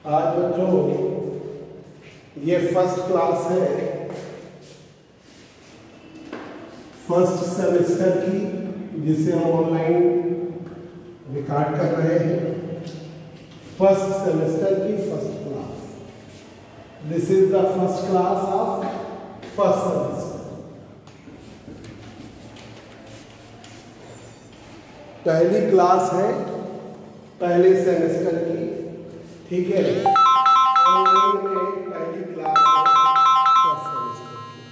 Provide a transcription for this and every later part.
आज बच्चों ये फर्स्ट क्लास है फर्स्ट सेमेस्टर की, जिसे हम ऑनलाइन रिकॉर्ड कर रहे हैं। फर्स्ट सेमेस्टर की first class, this is the first class of first semester. पहली क्लास है पहले सेमेस्टर की, ठीक है। ऑनलाइन में पहली क्लास है फर्स्ट सेमेस्टर की।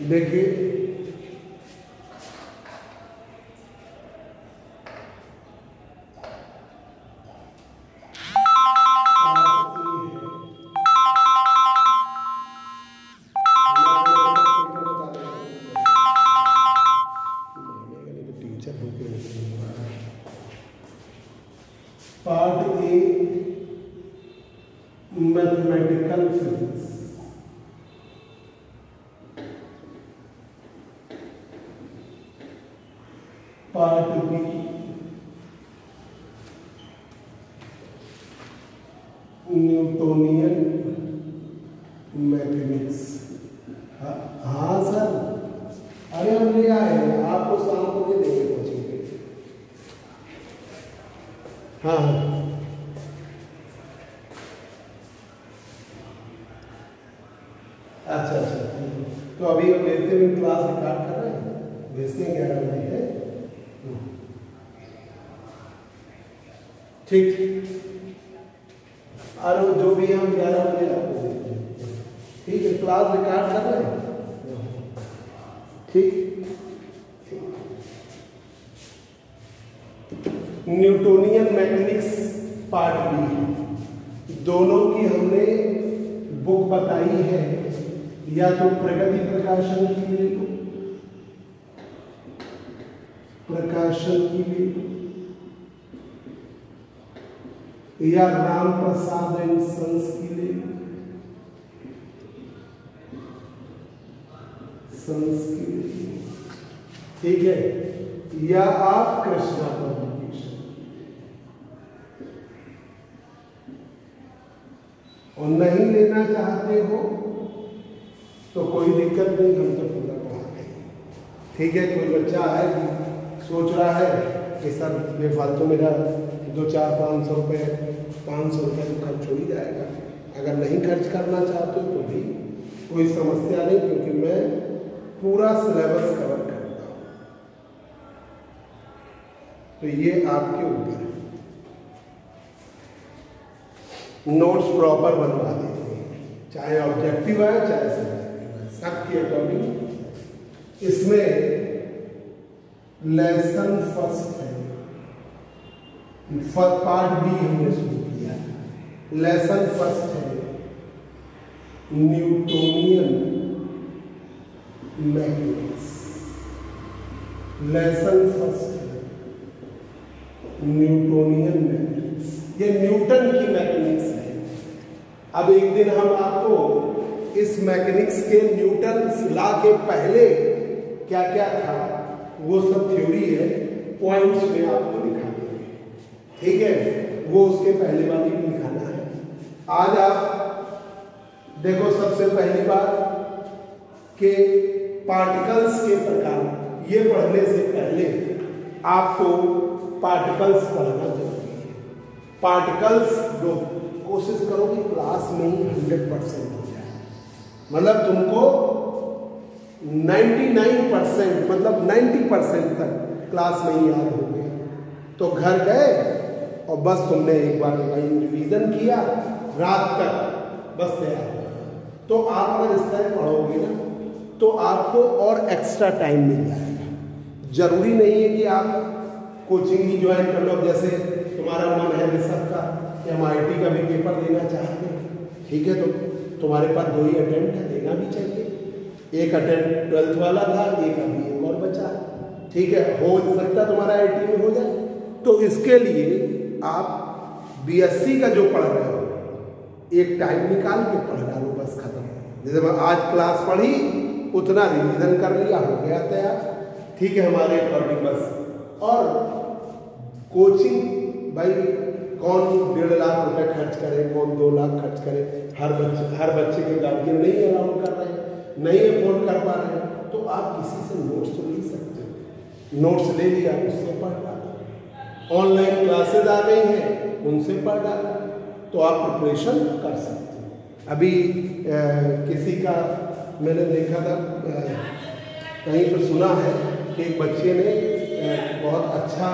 देखिए part A mathematical physics, part B Newtonian mechanics. हाँ सर, अरे हम ले आए, आपको शाम को दे देंगे कोचिंग पे। हाँ अच्छा अच्छा, तो अभी हम देखते हुए क्लास रिकॉर्ड कर रहे हैं, भेजते हैं 11 बजे है, ठीक। और जो भी हम 11 बजे आपको देते हैं, ठीक है। क्लास रिकॉर्ड कर रहे हैं, ठीक। न्यूटोनियन मैकेनिक्स पार्ट बी, दोनों की हमने बुक बताई है, या तो प्रगति प्रकाशन की ले लो, प्रकाशन की ले लो, या राम प्रसाद एंड सन्स की ले लो, सन्स की ले लो, ठीक है। या आप कृष्णा पब्लिकेशन, और नहीं लेना चाहते हो तो कोई दिक्कत नहीं, हम तो पूरा पढ़ाते हैं, ठीक है। कोई बच्चा है सोच रहा है कि सर बेफालतू मेरा 200-400-500 रुपये 500 रुपये तो खर्च हो ही जाएगा, अगर नहीं खर्च करना चाहते हो तो भी कोई समस्या नहीं, क्योंकि मैं पूरा सिलेबस कवर करता हूँ। तो ये आपके ऊपर है, नोट्स प्रॉपर बनवा देते हैं, चाहे ऑब्जेक्टिव है चाहे सब्जेक्टिव है, सबके अकॉर्डिंग। इसमें लेसन फर्स्ट है, पार्ट बी हमने शुरू किया। लेसन फर्स्ट है न्यूटोनियन मैकेनिक्स, लेसन फर्स्ट है न्यूटोनियन मैकेनिक्स, ये न्यूटन की मैकेनिक्स है। अब एक दिन हम आपको इस मैकेनिक्स के न्यूटन लॉ के पहले क्या क्या था वो सब थ्योरी है, पॉइंट्स में आपको दिखा देंगे, ठीक है। वो उसके पहले वाली भी दिखाना है। आज आप देखो सबसे पहली बात कि पार्टिकल्स के प्रकार, ये पढ़ने से पहले आपको पार्टिकल्स पढ़ना जरूरी है। पार्टिकल्स जो कोशिश करो कि क्लास में ही 100% हो जाए, मतलब तुमको 99% मतलब 90% तक क्लास में ही याद हो गया, तो घर गए और बस तुमने एक बार रिवीजन किया रात तक, बस तैयार हो गया। तो आप अगर इस तरह पढ़ोगे ना तो आपको और एक्स्ट्रा टाइम मिल जाएगा। जरूरी नहीं है कि आप कोचिंग ही ज्वाइन कर लो। जैसे तुम्हारा मन है ऋषभ का कि हम IIT का भी पेपर देना चाहते हैं, ठीक है, तो तुम्हारे पास 2 ही अटेम्प्ट है, देना भी चाहिए। एक अटेम्प्ट 12th वाला था, एक अभी एक और बचा, ठीक है, हो सकता है तुम्हारा IIT में हो जाए। तो इसके लिए आप BSc का जो पढ़ रहे हो एक टाइम निकाल के पढ़ डालो, बस खत्म। जैसे मैं आज क्लास पढ़ी उतना रिवीजन कर लिया, हो गया तैयार, ठीक है, हमारे अकॉर्डिंग बस। और कोचिंग भाई कौन 1.5 लाख रुपए खर्च करे, कौन 2 लाख खर्च करे, हर बच्चे के गार्जियन नहीं अलाउड कर रहे हैं, नहीं अफोर्ड कर पा रहे हैं, तो आप किसी से नोट्स तो ले सकते हो। नोट्स ले लिया, उससे पढ़ डालो। ऑनलाइन क्लासेज आ गई हैं, उनसे पढ़ डालो, तो आप प्रिपरेशन कर सकते हो। अभी किसी का मैंने देखा था, कहीं पर सुना है कि एक बच्चे ने बहुत अच्छा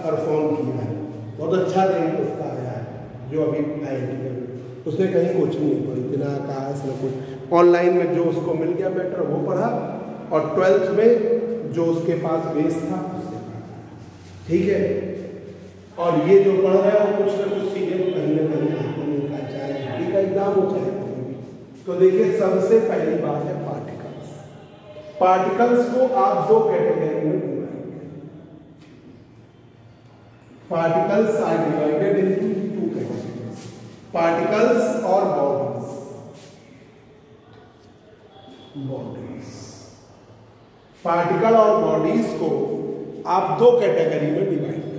परफॉर्म किया है, बहुत अच्छा रैंक उसका आया है, जो अभी IIT में। उसने कहीं कोचिंग नहीं पढ़ी, बिना कहा इसने कुछ, ऑनलाइन में जो उसको मिल गया बेटर वो पढ़ा, और 12th में जो उसके पास बेस था उससे पढ़ा, ठीक है। और ये जो पढ़ रहे हो कुछ ना कुछ चीजें तो कहीं ना कहीं आपको मिलता, चाहे IIT का एग्जाम हो चाहे कोई भी। तो देखिए सबसे पहली बात है पार्टिकल्स। पार्टिकल्स को आप 2 कैटेगरी में डिवाइड करें। Particles are divided into 2 categories, particles और बॉडीज। पार्टिकल और बॉडीज को आप 2 कैटेगरी में डिवाइड करें।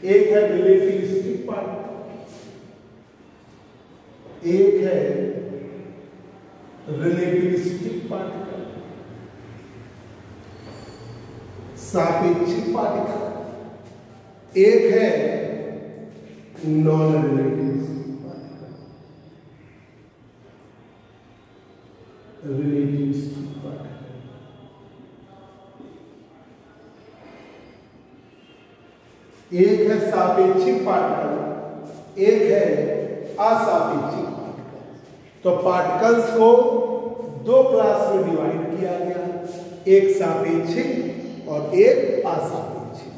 एक है रिलेटिविस्टिक पार्टिकल, एक है रिलेटिविस्टिक पार्टिकल, सापेक्षिक पार्टिकल, एक है non relativistic particle. Relativistic particle एक है सापेक्षिक पार्टिकल, एक है असापेक्षिक पार्टिकल। तो पार्टिकल्स को 2 क्लास में डिवाइड किया गया, एक सापेक्षिक और एक असापेक्षिक,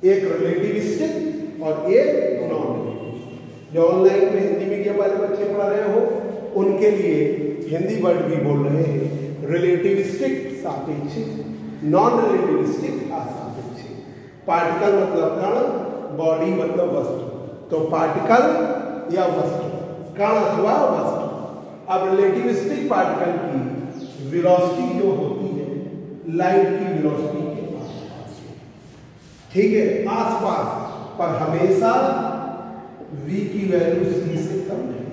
एक रिलेटिविस्टिक और एक नॉन रिलेटिविस्टिक। जो ऑनलाइन में हिंदी मीडियम वाले बच्चे पढ़ रहे हो उनके लिए हिंदी वर्ड भी बोल रहे हैं, रिलेटिविस्टिक सापेक्षिक, नॉन रिलेटिविस्टिक असापेक्षिक। पार्टिकल मतलब कण, बॉडी मतलब वस्तु। तो पार्टिकल या वस्तु, कण अथवा वस्तु। अब रिलेटिविस्टिक पार्टिकल की वेलोसिटी जो होती है लाइट की वेलोसिटी के आसपास, ठीक है, आसपास, पर हमेशा v की वैल्यू c से कम नहीं,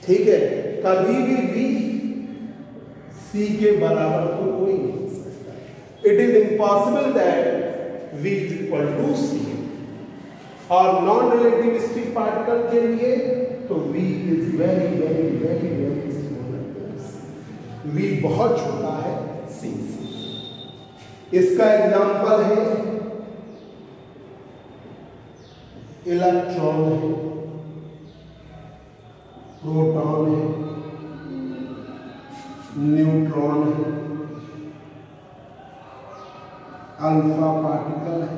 ठीक है। कभी भी v c के बराबर तो कोई नहीं हो सकता। It is impossible that v is equal to c। और नॉन रिलेटिविस्टिक पार्टिकल के लिए तो v is very very very very small, v बहुत छोटा है c से। इसका एग्जांपल है इलेक्ट्रॉन है, प्रोटॉन है, न्यूट्रॉन है, अल्फा पार्टिकल है,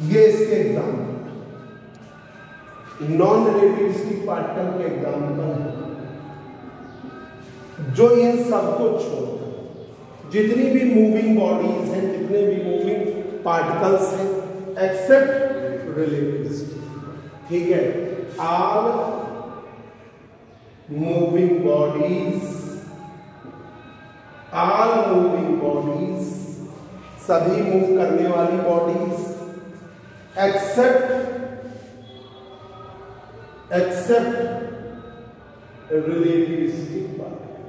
ये इसके एग्जाम्पल। नॉन रिलेटिविस्टिक पार्टिकल के एग्जाम्पल है जो इन सबको छोड़कर जितनी भी मूविंग बॉडीज हैं, जितने भी मूविंग पार्टिकल्स हैं, एक्सेप्ट रिलेटिविस्टिक, ठीक है। all moving bodies, all moving bodies, सभी मूव करने वाली bodies, except relativistic particle,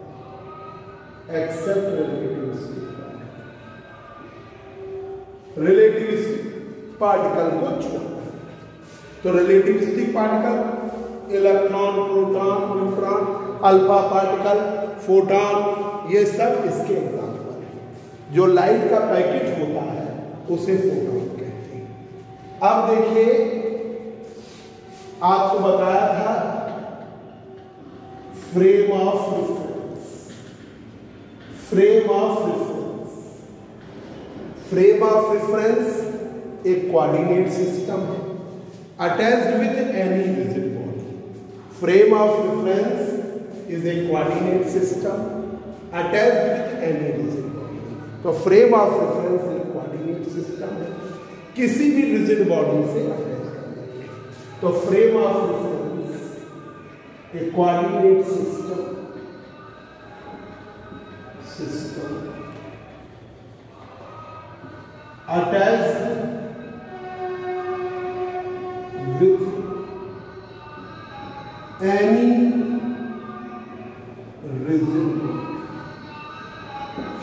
except relativistic particle, relativistic particle को छोड़कर। तो relativistic particle electron, proton, neutron, alpha particle, photon, ये सब इसके एग्जाम्पल हैं। जो लाइट का पैकेट होता है उसे फोटॉन कहते हैं। अब देखिए, आपको बताया था frame of reference, frame of reference, frame of reference एक कोऑर्डिनेट सिस्टम है attached with any rigid body. Frame of reference is a coordinate system attached with any rigid body. तो फ्रेम ऑफ रेफरेंस एक coordinate system है, किसी भी rigid body से attach करने के। तो फ्रेम ऑफ रेफरेंस एक coordinate system attached with any rigid body,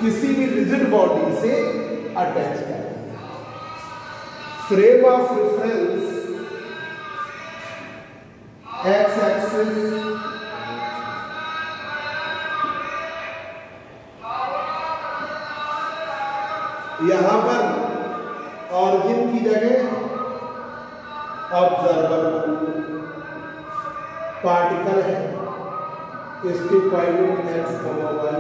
किसी भी रिजिड बॉडी से अटैच कर दिया। Frame of reference X axis यहां पर ऑरिजिन की जगह ऑब्जर्वर पार्टिकल है, इसके coordinate X, Y,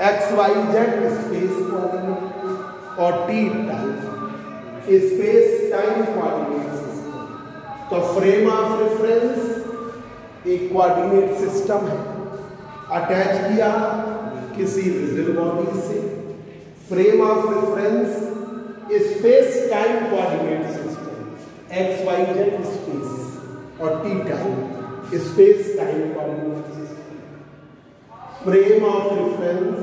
X Y Z space coordinate और T time space time coordinate system. तो फ्रेम ऑफ रेफरेंस एक कोऑर्डिनेट सिस्टम है अटैच किया किसी रिजिड बॉडी से। Frame of reference space time coordinate system X Y Z space और T time space time coordinate system. Frame of reference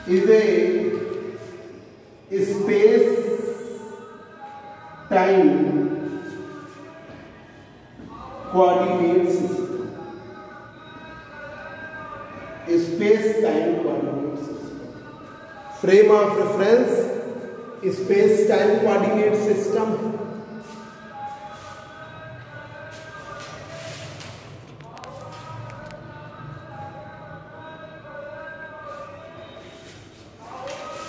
is A space time coordinate system, space time coordinate system. Frame of reference space time coordinate system.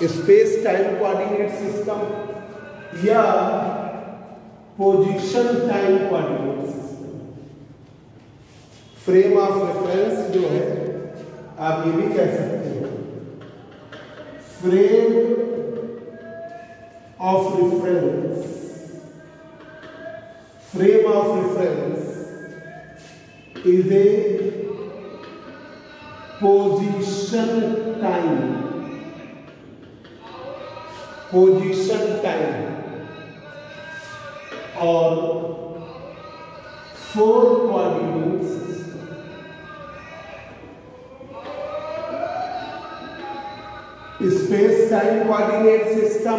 Space time coordinate system या position time coordinate system. Frame of reference जो है आप ये भी कह सकते हो frame of reference, frame of reference is a position time, position time और four coordinate system. Space time coordinate system,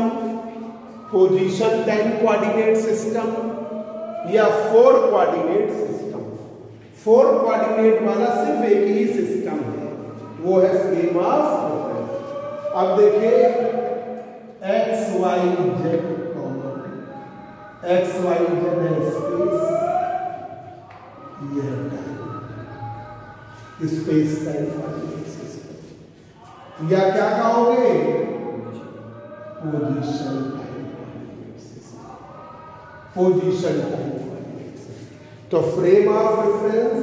position time coordinate system या four coordinate system. Four coordinate वाला सिर्फ एक ही सिस्टम है, वो है फ्रेम ऑफ रेफरेंस। अब देखिए X Y Z, X Y Z है स्पेस, यह time, space time coordinate system या क्या कहोगे position time coordinate system, position time coordinate system. तो frame of reference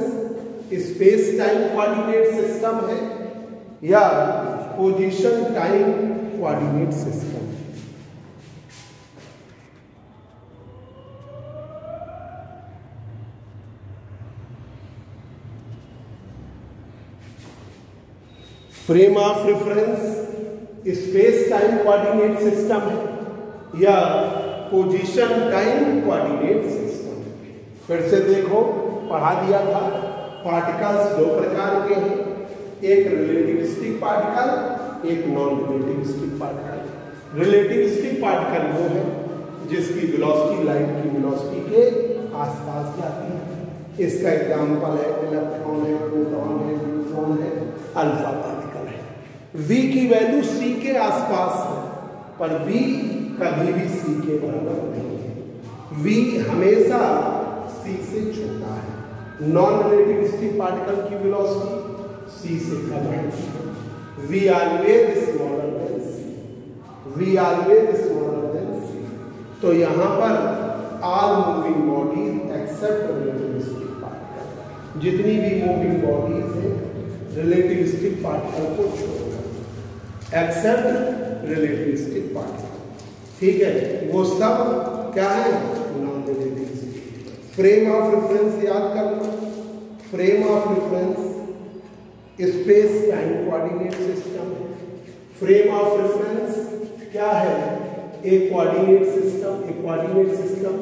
space time coordinate system है या position time coordinate system. Frame of reference space time coordinate system है या position time coordinate system. फिर से देखो, पढ़ा दिया था, पार्टिकल्स दो प्रकार के हैं, एक रिलेटिविस्टिक पार्टिकल, एक non relativistic particle. Relativistic particle वो है जिसकी वेलोसिटी लाइट की वेलोसिटी के आसपास जाती है। इसका एग्जाम्पल है इलेक्ट्रॉन है, प्रोटॉन है, न्यूट्रॉन है, अल्फा पार्टिकल है। v की वैल्यू c के आसपास है, पर v कभी भी c के बराबर नहीं है। v हमेशा c से छोटा है। नॉन रिलेटिविस्टिक पार्टिकल की वेलोसिटी c से कम है। v always smaller than c, v always smaller than c। तो यहाँ पर all moving bodies except relativistic particle, जितनी भी मूविंग बॉडीज हैं रिलेटिविस्टिक पार्टिकल को छोड़कर, एक्सेप्ट रिलेटिविस्टिक पार्टिकल, ठीक है, वो सब क्या है, non relativistic. Frame of reference याद कर लो, frame of reference space time coordinate system है। फ्रेम ऑफ रेफरेंस क्या है, एक कोऑर्डिनेट सिस्टम, एक coordinate system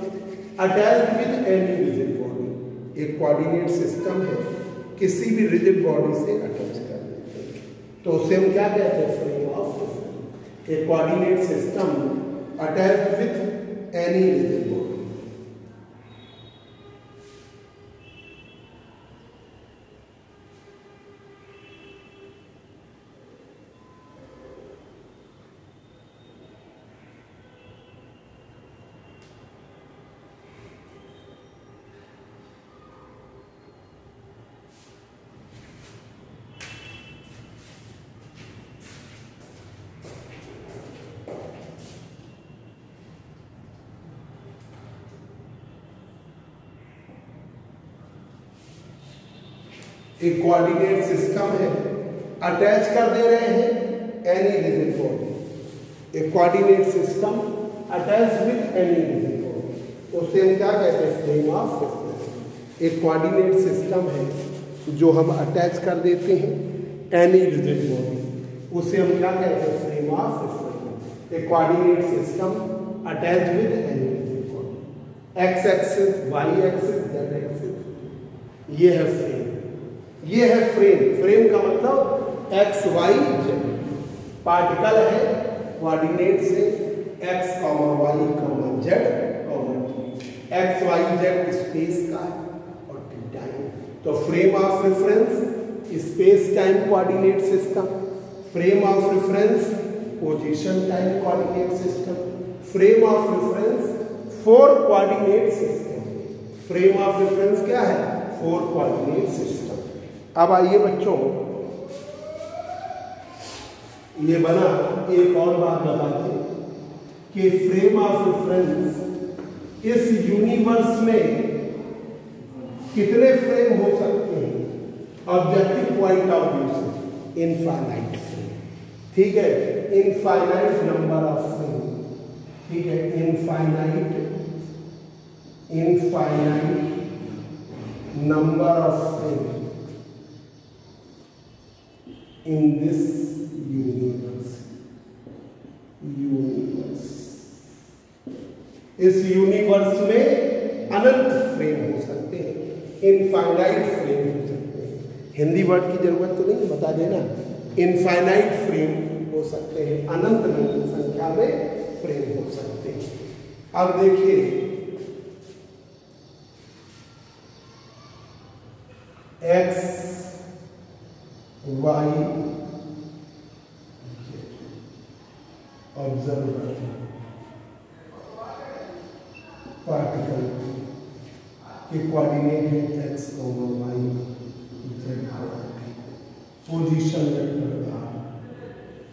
attached with any rigid body. एक कोऑर्डिनेट सिस्टम है किसी भी रिजिड बॉडी से अटैच कर देते हैं, तो उसे हम क्या कहते हैं, फ्रेम ऑफ रेफरेंस। एक coordinate system attached with any rigid body. एक कोऑर्डिनेट सिस्टम है, अटैच कर दे रहे हैं एनी रिजिड बॉडी। एक coordinate system attach with any rigid body, उसे हम क्या कहते हैं, फ्रेम ऑफ रेफरेंस। एक कोऑर्डिनेट सिस्टम है जो हम अटैच कर देते हैं एनी रिजिड बॉडी, उसे हम क्या कहते हैं, फ्रेम ऑफ रेफरेंस। एक coordinate system attach with any rigid body. X axis, Y axis, Z axis, ये है फ्रेम। ये है फ्रेम। फ्रेम का मतलब एक्स वाई जेड, पार्टिकल है कोऑर्डिनेट से X comma Y comma Z comma T. X Y Z space का है और टी टाइम। तो frame of reference space time coordinate system, frame of reference position time coordinate system, frame of reference four coordinate system. Frame of reference क्या है, four coordinate system. अब आइए बच्चों, ये बना, एक और बात बता दें कि फ्रेम ऑफ रेफरेंस इस यूनिवर्स में कितने फ्रेम हो सकते हैं, ऑब्जेक्टिव पॉइंट ऑफ व्यू से इनफाइनाइट फ्रेम, ठीक है, इनफाइनाइट नंबर ऑफ फ्रेम, ठीक है, infinite number of frame in this universe। इस यूनिवर्स में अनंत फ्रेम हो सकते हैं, इनफाइनाइट फ्रेम हो सकते हैं। हिंदी वर्ड की जरूरत तो नहीं, बता देना, इनफाइनाइट फ्रेम हो सकते हैं, अनंत संख्या में फ्रेम हो सकते हैं। अब देखिए, एक्स वाई ऑब्जर्वर पार्टिकल के कोऑर्डिनेट है X Y Z, position vector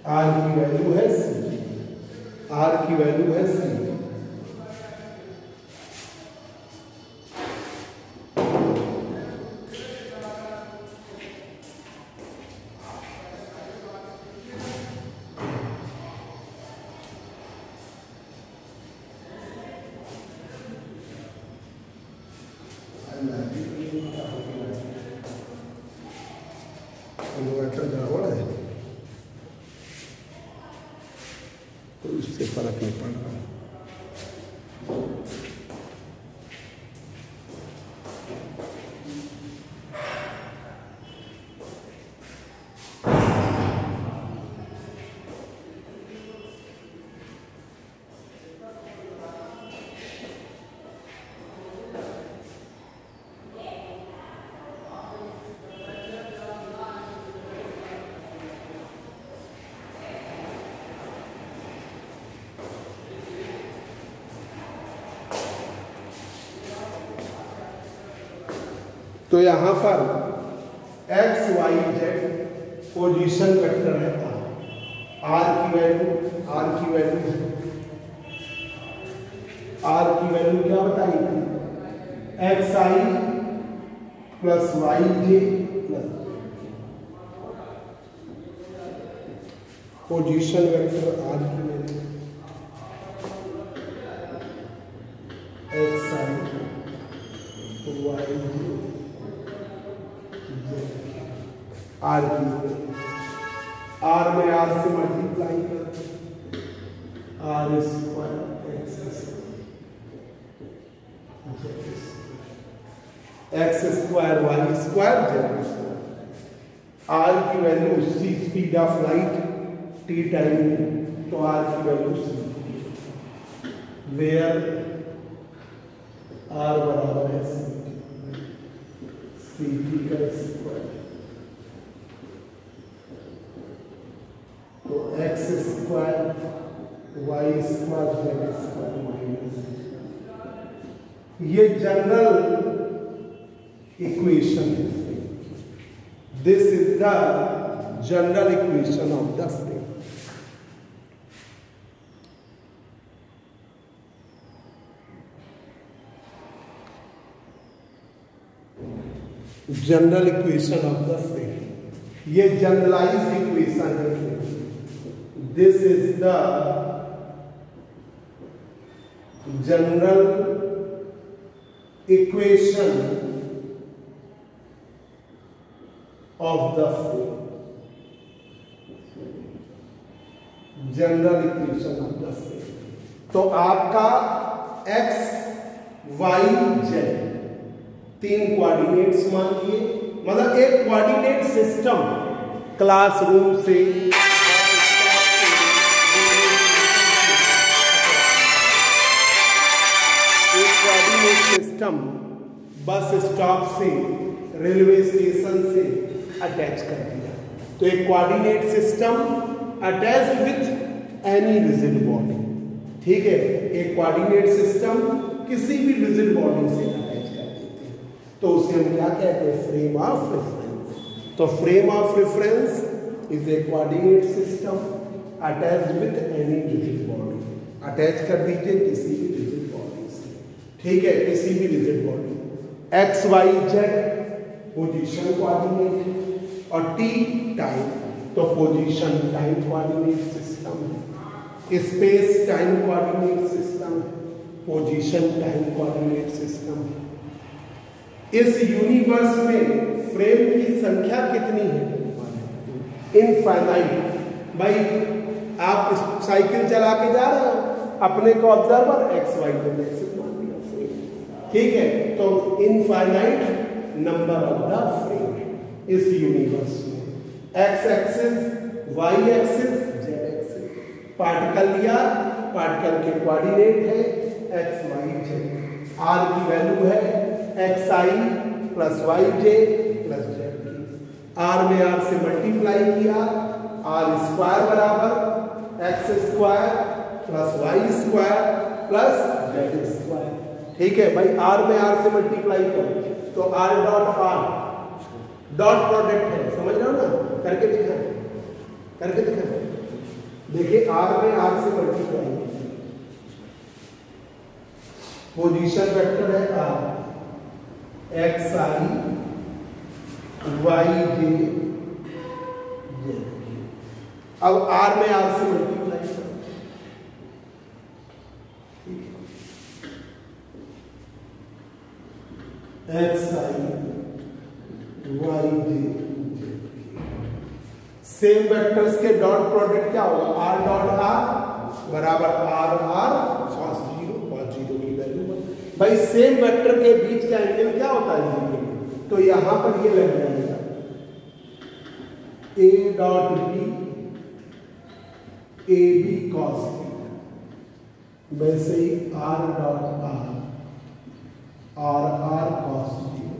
R की वैल्यू है सी, आर की वैल्यू है सी। उससे फर्क नहीं पड़ रहा। तो यहाँ पर X Y Z position vector है आर की वैल्यू क्या बताई थी? X I plus Y J plus position vector R की value X I Y J R की, आर में आर से मल्टीप्लाई कर R square x square Y square Z square. R की value C speed of light T time, तो R की value C, where R बराबर है सी टी का स्क्वायर, तो x square Y square Z square minus, ये general equation है। This is the general equation of the frame. General equation of the frame, ये generalized equation है। This is the general equation of the frame, general equation of the frame. तो आपका X Y Z तीन coordinates मान लिए, मतलब एक coordinate system classroom से सिस्टम बस स्टॉप से रेलवे स्टेशन से अटैच कर दिया। तो एक coordinate system attached with any rigid body, ठीक है, एक कोऑर्डिनेट सिस्टम किसी भी रिजिड बॉडी से अटैच कर देते हैं, तो उसे हम क्या कहते हैं? Frame of reference. तो frame of reference is a coordinate system attached with any rigid body. Attach कर दीजिए किसी भी रिजिड बॉडी से, ठीक है, किसी भी rigid body. X Y Z position coordinate और टी टाइम, तो पोजीशन टाइम कोऑर्डिनेट सिस्टम है। Space time coordinate system, position time coordinate system. इस यूनिवर्स में फ्रेम की संख्या कितनी है? इनफाइनाइट। भाई आप साइकिल चला के जा रहे हो, अपने को ऑब्जर्वर एक्स वाई जेड ऐसे मान लिया फ्रेम, ठीक है। तो infinite number of the frame इस यूनिवर्स में। X axis, Y axis, Z axis. Particle लिया, पार्टिकल के कोऑर्डिनेट है एक्स वाई जेड। आर की वैल्यू है X I plus Y J plus Z K. R में आर से मल्टीप्लाई किया, आर स्क्वायर बराबर X square plus Y square plus Z square, ठीक है भाई। आर में आर से मल्टीप्लाई करो तो are dot R dot product है, समझ रहे हो ना? करके दिखा, करके दिखा। देखिए आर में आर से मल्टीप्लाई, पोजीशन वेक्टर है R, X I Y J Z. अब आर में आर से मल्टीप्लाई करो, X I Y J. Same vectors के डॉट प्रोडक्ट क्या होगा? आर डॉट आर बराबर आर आर cos 0 cos 0 की वैल्यू 1। भाई सेम वेक्टर के बीच का एंगल क्या होता है 0, तो यहां पर ये लग जाएगा a dot B A B cos theta, वैसे ही r डॉट आर cos 0,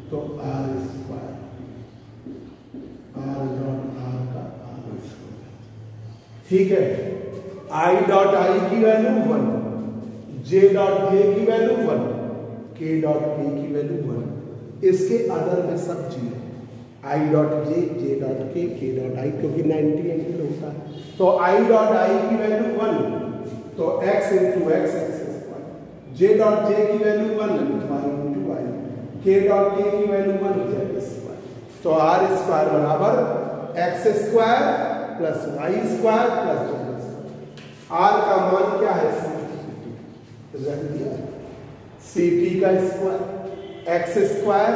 तो r square r dot R का r स्क्वायर। ठीक है, i डॉट आई की वैल्यू 1, j डॉट जे की वैल्यू 1, k डॉट के की वैल्यू 1, इसके अदर में सब 0, i dot J, j dot के डॉट आई, क्योंकि 90 एंगल होता है। तो i डॉट आई की वैल्यू 1, तो x into x square, j dot j की value 1, y into i, k dot k की वैल्यू 1, z स्क्वायर। तो r स्क्वायर बराबर x square plus y square plus z square. r का मान क्या है रख दिया, सी टी का square, x square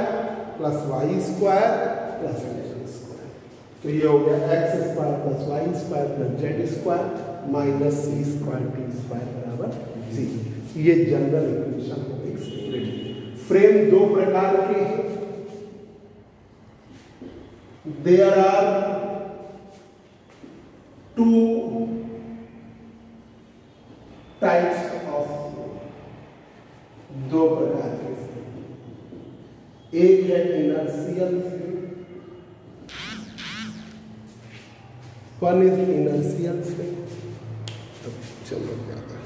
plus Y square plus Z square. तो ये हो गया x square plus Y square plus Z square minus c square T square बराबर 0। ये जनरल इक्वेशन हो गई। फ्रेम दो प्रकार के हैं, there are two types of, दो प्रकार के फ्रेम, एक है inertial frame, one is inertial frame. चलो ज्यादा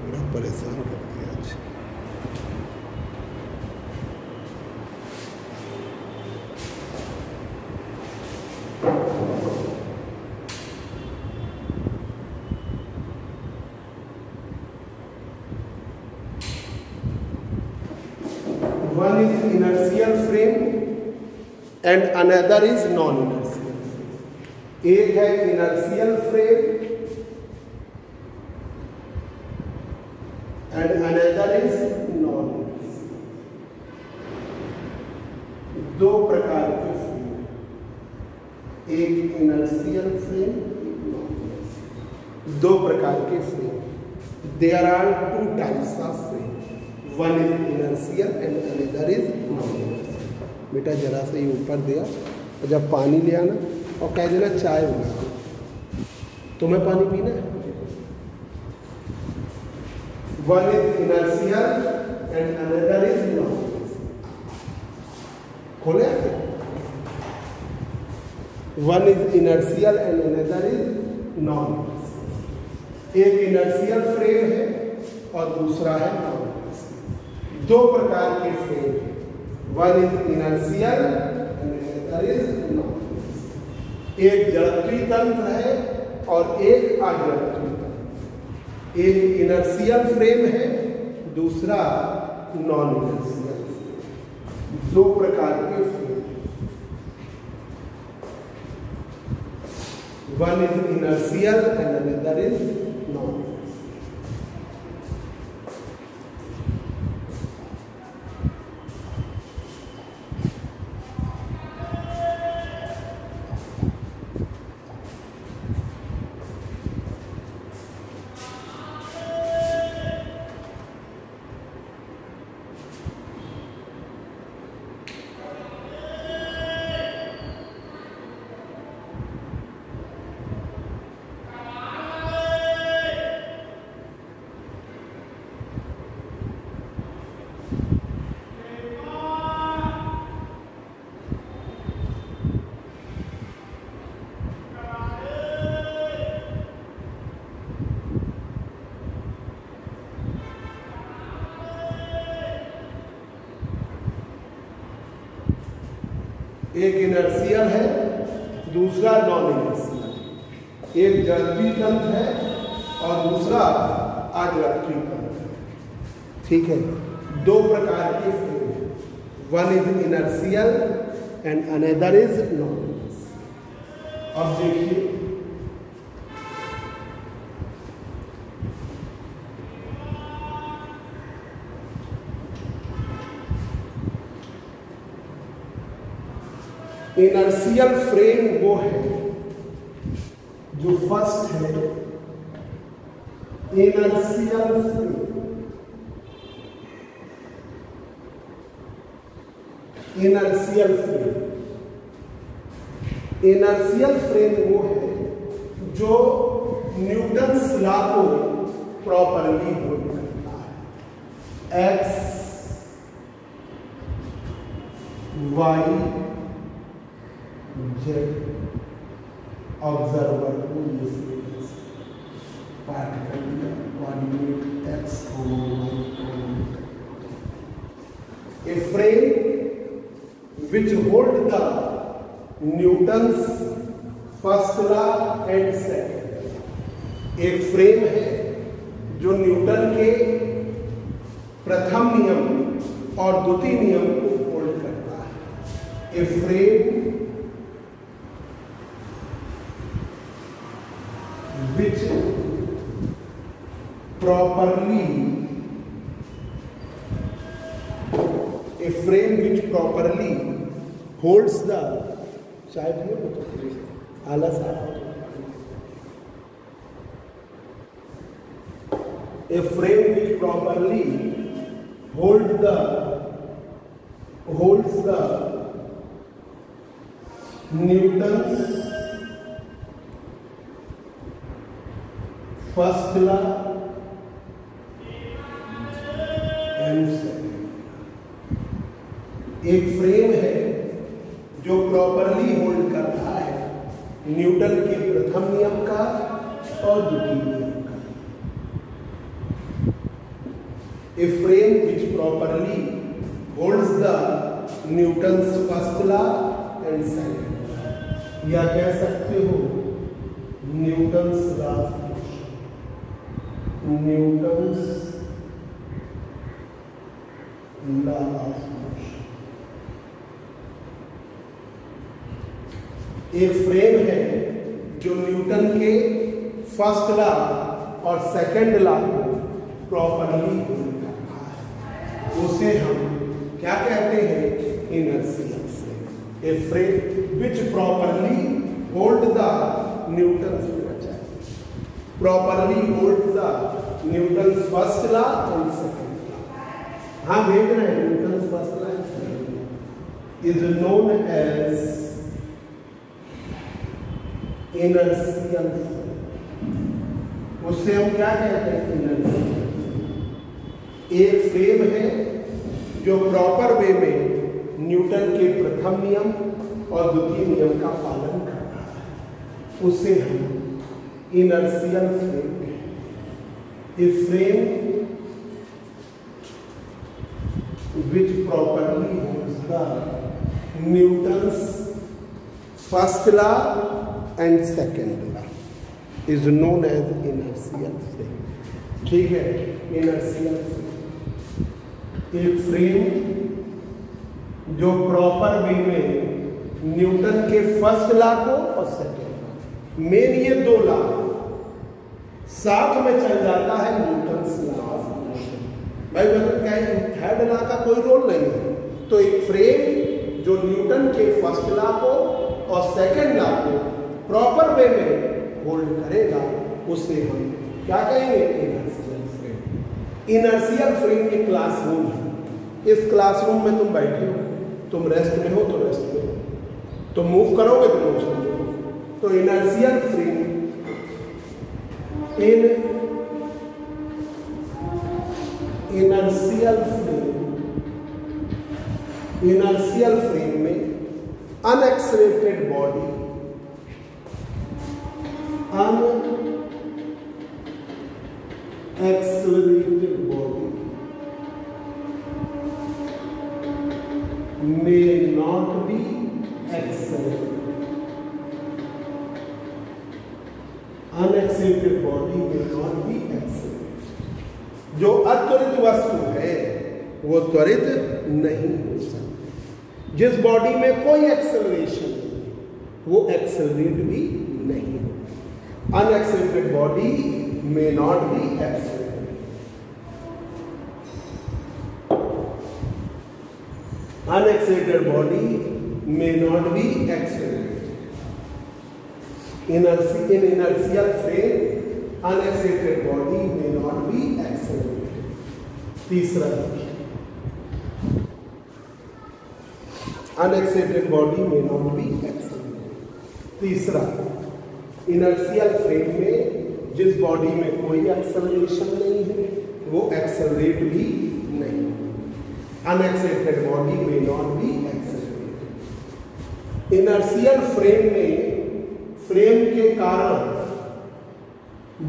बड़ा परेशान कर दिया आज। One is inertial frame and another is non-inertial frame. एक है inertial frame and another is non-inertial। दो प्रकार के फ्रेम, एक inertial frame, एक non-inertial। दो प्रकार के frame, there are two types of frame, one is inertial and another is non-inertial। बेटा जरा से ही ऊपर दिया, और जब पानी ले आना और कह देना चाय बना, तुम्हें पानी पीना है। One is inertial and another is non-inertial। खोले आते, one is inertial and another is non-inertial। एक इनर्शियल फ्रेम है और दूसरा है non-inertial। दो प्रकार के फ्रेम हैं, one is inertial and another is non-inertial। एक जड़त्वीय तंत्र है और एक अजड़त्वीय तंत्र। एक इनर्शियल फ्रेम है, दूसरा नॉन इनर्शियल। दो प्रकार के frame, one is inertial and another is non. एक इनर्शियल है, दूसरा नॉन इनर्शियल। एक जड़त्वीय तंत्र है और दूसरा अजड़त्वीय तंत्र है। ठीक है, दो प्रकार के फ्रेम हैं, one is inertial and another is non inertial. अब देखिए इनर्शियल फ्रेम वो है जो फर्स्ट है, inertial frame, inertial frame, inertial frame वो है जो न्यूटन्स लॉ को प्रॉपरली होल्ड करता है। एक्स वाई जेड ऑब्जर्वर को पार्टिकल कोऑर्डिनेट एक्स और Y coordinate, A frame which hold the Newton's first law and second, एक फ्रेम है जो न्यूटन के प्रथम नियम और द्वितीय नियम को होल्ड करता है। ए frame which properly, a frame which properly holds the, चाय पियो तो आलस आ रहा, a frame which properly holds the Newton's first law and second, एक फ्रेम है जो प्रॉपरली होल्ड करता है न्यूटन के प्रथम नियम का और द्वितीय नियम का। A frame which properly holds the Newton's first law and second, या कह सकते हो Newton's law of motion, Newton's law of motion. एक फ्रेम है जो न्यूटन के फर्स्ट लॉ और सेकंड लॉ को प्रॉपरली होल्ड करता है, उसे हम क्या कहते हैं? Inertial frame. A frame which properly hold the Newton's properly hold the Newton's first law and second law. हाँ देख रहे हैं, Newton's first law and second law is known as inertial frame. उससे हम क्या कहते हैं? इनर्शियल। एक फ्रेम है जो प्रॉपर वे में न्यूटन के प्रथम नियम और द्वितीय नियम का पालन करता है, उसे हम इनर्शियल फ्रेम कहते हैं। A frame which properly holds the Newton's first law and second law is known as inertial frame. ठीक है, इनर्शियल फ्रेम एक फ्रेम जो प्रॉपर वे में न्यूटन के फर्स्ट लॉ को और सेकेंड लॉ, मेन ये दो लॉ साथ में चल जाता है न्यूटन्स लॉ ऑफ मोशन। भाई अगर कहें थर्ड लॉ का कोई रोल नहीं है, तो एक फ्रेम जो न्यूटन के फर्स्ट लॉ को और सेकेंड लॉ को प्रॉपर वे में होल्ड करेगा, उसे हम क्या कहेंगे? Inertial frame. इनर्शियल फ्रेम एक क्लासरूम है। इस क्लासरूम में तुम बैठे हो, तुम रेस्ट में हो तो रेस्ट में हो, तुम मूव करोगे तो मोशन में हो। तो इनर्शियल फ्रेम इनर्शियल फ्रेम में unaccelerated body may not be accelerated. Unaccelerated body may not be accelerated. जो अत्वरित वस्तु है वो त्वरित नहीं हो सकती। जिस बॉडी में कोई एक्सेलरेशन नहीं, वो एक्सेलरेट भी नहीं हो। Unaccelerated body may not be accelerated. Unaccelerated body may not be accelerated. In inertial frame, unaccelerated body may not be accelerated. तीसरा देखिए, unaccelerated body may not be accelerated. तीसरा, इनर्शियल फ्रेम में जिस बॉडी में कोई एक्सेलरेशन नहीं है वो एक्सेलरेट भी नहीं। अनएक्सेलरेटेड बॉडी में not be accelerated. Inertial frame में फ्रेम के कारण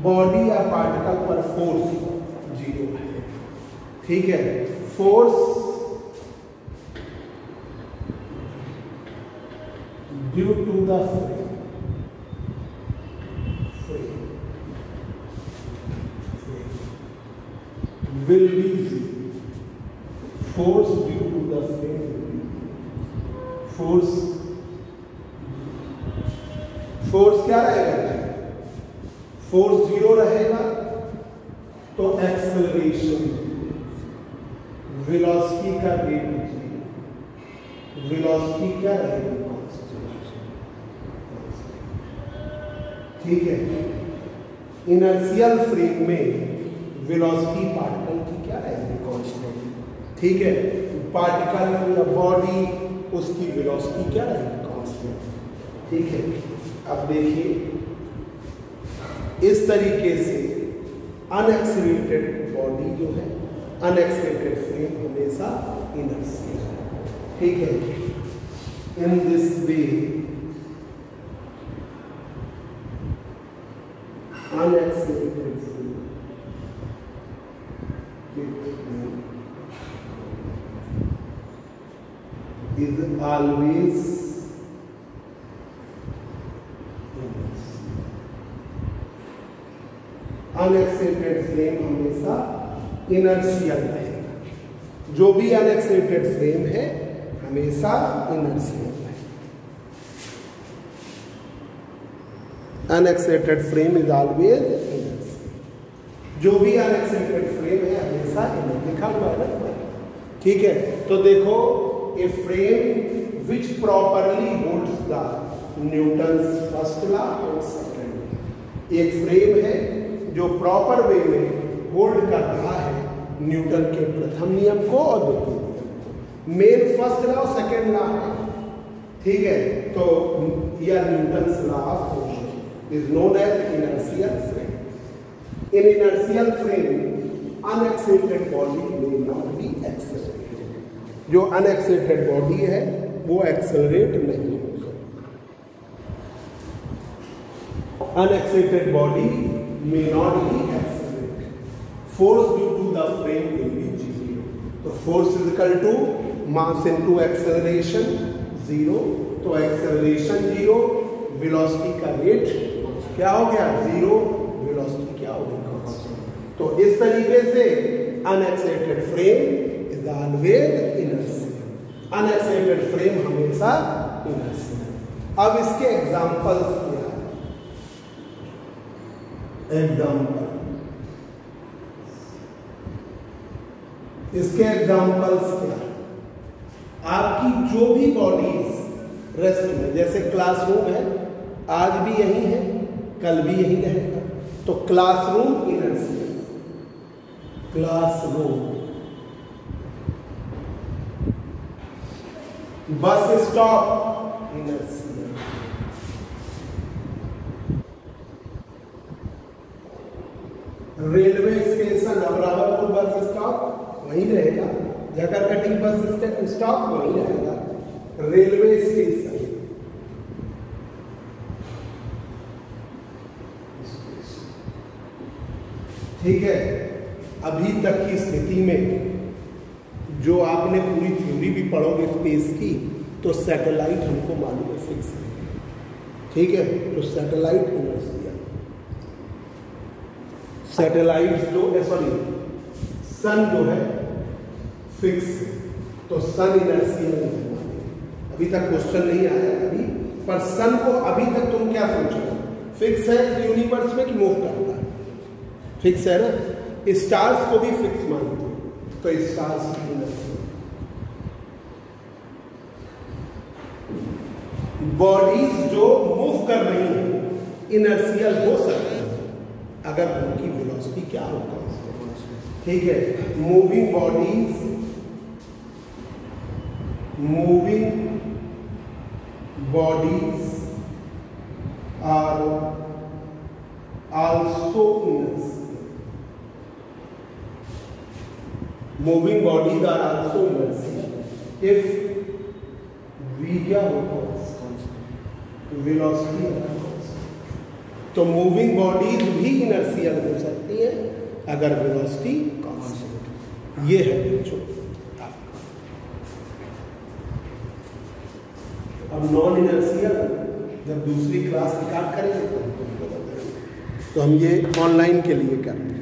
बॉडी या पार्टिकल पर फोर्स 0 है। ठीक है, force due to the frame will be 0. Force due to the frame will be force क्या रहेगा? फोर्स 0 रहेगा तो एक्सेलरेशन, वेलोसिटी का रेट 0, वेलोसिटी क्या रहेगा? ठीक है, इनर्शियल फ्रेम में वेलोसिटी पार्टिकल की क्या रहेगी? कांस्टेंट। ठीक है, पार्टिकल या बॉडी उसकी वेलोसिटी क्या रहेगी? कांस्टेंट। ठीक है, अब देखिए इस तरीके से अनएक्सेलरेटेड बॉडी जो है, अनएक्सेलरेटेड फ्रेम हमेशा इनर्शियल है। ठीक है, in this way unaccelerated frame is always unaccelerated frame हमेशा इनर्शियल रहेगा। जो भी अनएक्सेलरेटेड फ्रेम है हमेशा इनर्शियल है। Unaccelerated frame is always inertial. जो भी अनएक्सेलरेटेड फ्रेम है हमेशा इनर्शियल लिखा हुआ है। ठीक है, तो देखो a frame which properly holds the Newton's first law and second law। एक फ्रेम है जो प्रॉपर वे में होल्ड कर रहा है न्यूटन के प्रथम नियम को और द्वितीय नियम को। मेन फर्स्ट लॉ सेकंड लॉ है। ठीक है, तो यह Newton's law of motion is known as inertial frame. In inertial frame unaccelerated body may not be accelerated। जो अनएक्सेलरेटेड बॉडी है वो एक्सेलरेट नहीं होगा। Unaccelerated body may not be accelerated। Force due to the frame will be 0। तो force is equal to mass into acceleration 0। तो acceleration 0, velocity का rate क्या हो गया? 0। वेलोसिटी क्या हो गया? तो इस तरीके से unaccelerated frame is always inertial. Unaccelerated frame हमेशा इनर्शियल। अब इसके एग्जांपल्स क्या है? एग्जांपल, इसके एग्जांपल्स क्या है? आपकी जो भी बॉडीज रेस्ट में, जैसे क्लासरूम है, आज भी यही है, कल भी यही रहेगा, तो classroom inertial. Classroom, bus stop inertial, railway station Amravati bus stop वहीं रहेगा, जगरकटी बस स्टॉप वहीं रहेगा, रेलवे स्टेशन। ठीक है, अभी तक की स्थिति में जो आपने पूरी थ्योरी भी पढ़ोगे स्पेस की, तो सैटेलाइट हमको मालूम है फिक्स है। ठीक है, तो सैटेलाइट इनर्शियल, सैटेलाइट जो सॉरी सन जो है फिक्स, तो सन इनर्शियल नहीं है। अभी तक क्वेश्चन नहीं आया अभी, पर सन को अभी तक तुम क्या सोच रहे हो? फिक्स है यूनिवर्स में कि मूव करता है? फिक्स है ना। स्टार्स को भी फिक्स मानते हो, तो स्टार्स बॉडीज जो मूव कर रही हैं इनर्शियल हो सकती है अगर उनकी वेलोसिटी क्या होगा, ठीक है। Moving bodies are also inertial. Moving bodies are also inertial if v क्या होगा, वेलोसिटी। तो मूविंग बॉडीज भी इनर्शियल हो सकती है अगर वेलोसिटी कांस्टेंट। ये है बच्चों। अब नॉन इनर्शियल जब दूसरी क्लास रिकॉर्ड करेंगे तो हम ये ऑनलाइन के लिए करेंगे।